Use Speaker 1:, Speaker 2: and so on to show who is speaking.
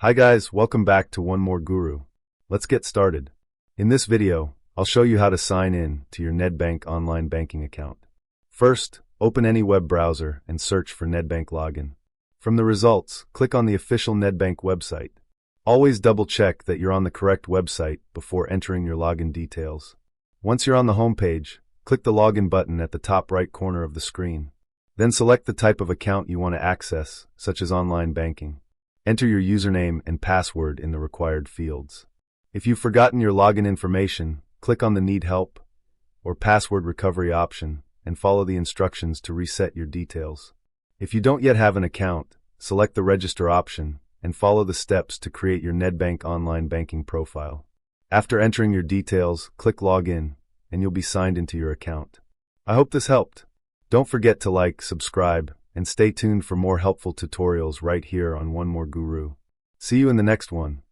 Speaker 1: Hi guys, welcome back to One More Guru. Let's get started. In this video, I'll show you how to sign in to your Nedbank online banking account. First, open any web browser and search for Nedbank login. From the results, click on the official Nedbank website. Always double-check that you're on the correct website before entering your login details. Once you're on the home page, click the login button at the top right corner of the screen. Then select the type of account you want to access, such as online banking. Enter your username and password in the required fields. If you've forgotten your login information, click on the Need Help or Password Recovery option and follow the instructions to reset your details. If you don't yet have an account, select the Register option and follow the steps to create your Nedbank online banking profile. After entering your details, click Login and you'll be signed into your account. I hope this helped. Don't forget to like, subscribe, and stay tuned for more helpful tutorials right here on One More Guru. See you in the next one.